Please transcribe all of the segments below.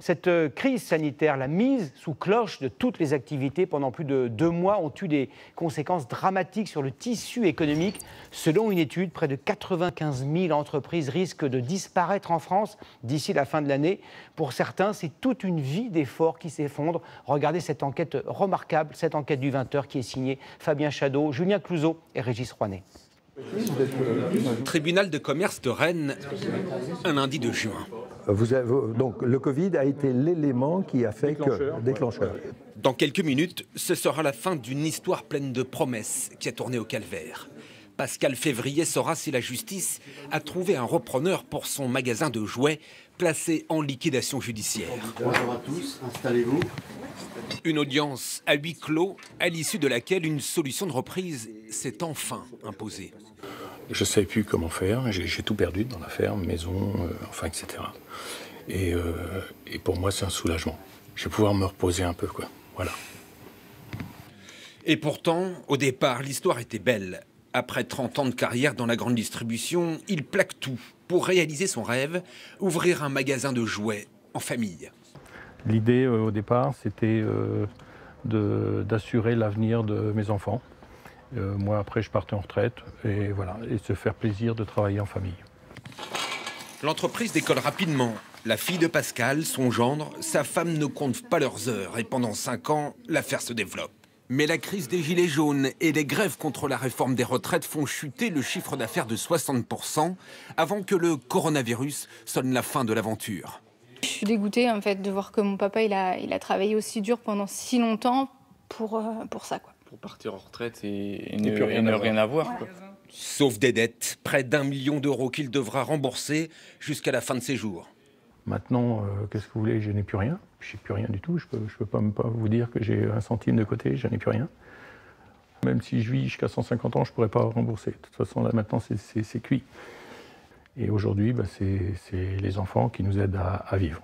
Cette crise sanitaire, la mise sous cloche de toutes les activités pendant plus de 2 mois ont eu des conséquences dramatiques sur le tissu économique. Selon une étude, près de 95 000 entreprises risquent de disparaître en France d'ici la fin de l'année. Pour certains, c'est toute une vie d'efforts qui s'effondre. Regardez cette enquête remarquable, cette enquête du 20h qui est signée Fabien Chadeau, Julien Clouzot et Régis Rouanet. Tribunal de commerce de Rennes, un lundi de juin. Donc le Covid a été l'élément qui a fait déclencheur. Dans quelques minutes, ce sera la fin d'une histoire pleine de promesses qui a tourné au calvaire. Pascal Février saura si la justice a trouvé un repreneur pour son magasin de jouets placé en liquidation judiciaire. Bonjour à tous, installez-vous. Une audience à huis clos, à l'issue de laquelle une solution de reprise s'est enfin imposée. Je ne savais plus comment faire, j'ai tout perdu dans la ferme, maison, etc. Et pour moi, c'est un soulagement. Je vais pouvoir me reposer un peu, quoi. Voilà. Et pourtant, au départ, l'histoire était belle. Après 30 ans de carrière dans la grande distribution, il plaque tout pour réaliser son rêve, ouvrir un magasin de jouets en famille. L'idée, au départ, c'était d'assurer l'avenir de mes enfants. Moi, après, je partais en retraite et voilà, et se faire plaisir de travailler en famille. L'entreprise décolle rapidement. La fille de Pascal, son gendre, sa femme ne comptent pas leurs heures et pendant 5 ans, l'affaire se développe. Mais la crise des gilets jaunes et les grèves contre la réforme des retraites font chuter le chiffre d'affaires de 60% avant que le coronavirus sonne la fin de l'aventure. Je suis dégoûtée en fait de voir que mon papa il a travaillé aussi dur pendant si longtemps pour ça quoi. Pour partir en retraite et ne rien avoir. Ouais. Quoi. Sauf des dettes, près d'1 million d'euros qu'il devra rembourser jusqu'à la fin de ses jours. Maintenant, qu'est-ce que vous voulez? Je n'ai plus rien. Je n'ai plus rien du tout. Je peux pas vous dire que j'ai un centime de côté, je n'ai plus rien. Même si je vis jusqu'à 150 ans, je ne pourrais pas rembourser. De toute façon, là maintenant, c'est cuit. Et aujourd'hui, c'est les enfants qui nous aident à vivre.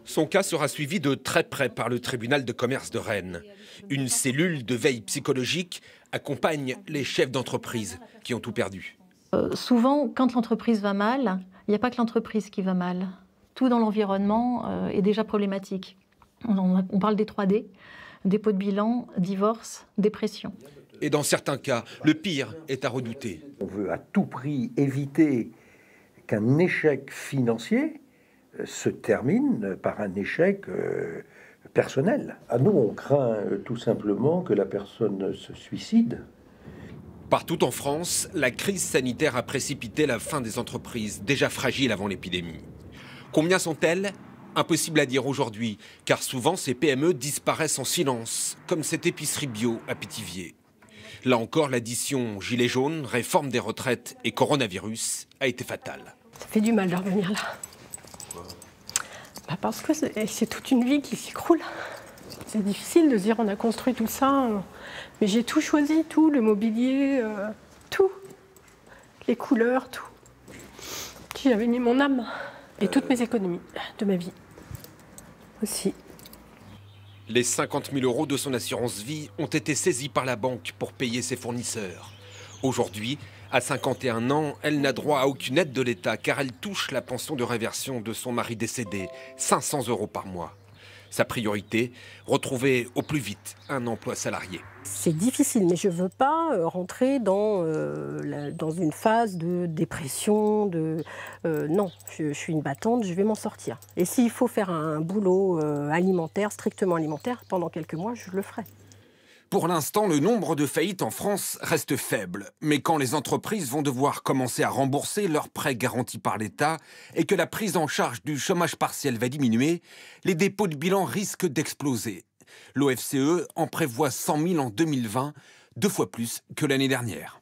Son cas sera suivi de très près par le tribunal de commerce de Rennes. Une cellule de veille psychologique accompagne les chefs d'entreprise qui ont tout perdu. Souvent, quand l'entreprise va mal, il n'y a pas que l'entreprise qui va mal. Tout dans l'environnement est déjà problématique. On parle des 3D, dépôt de bilan, divorce, dépression. Et dans certains cas, le pire est à redouter. On veut à tout prix éviter qu'un échec financier se termine par un échec personnel. À nous, on craint tout simplement que la personne se suicide. Partout en France, la crise sanitaire a précipité la fin des entreprises, déjà fragiles avant l'épidémie. Combien sont-elles? Impossible à dire aujourd'hui, car souvent ces PME disparaissent en silence, comme cette épicerie bio à Pithiviers. Là encore, l'addition gilets jaunes, réforme des retraites et coronavirus a été fatale. Ça fait du mal de revenir là. Parce que c'est toute une vie qui s'écroule. C'est difficile de se dire on a construit tout ça, mais j'ai tout choisi, tout, le mobilier, tout, les couleurs, tout. J'avais mis mon âme et toutes mes économies de ma vie aussi. Les 50 000 € de son assurance vie ont été saisis par la banque pour payer ses fournisseurs. Aujourd'hui, à 51 ans, elle n'a droit à aucune aide de l'État car elle touche la pension de réversion de son mari décédé, 500 € par mois. Sa priorité, retrouver au plus vite un emploi salarié. C'est difficile, mais je ne veux pas rentrer dans une phase de dépression. Non, je suis une battante, je vais m'en sortir. Et s'il faut faire un boulot alimentaire, strictement alimentaire, pendant quelques mois, je le ferai. Pour l'instant, le nombre de faillites en France reste faible. Mais quand les entreprises vont devoir commencer à rembourser leurs prêts garantis par l'État et que la prise en charge du chômage partiel va diminuer, les dépôts de bilan risquent d'exploser. L'OFCE en prévoit 100 000 en 2020, 2 fois plus que l'année dernière.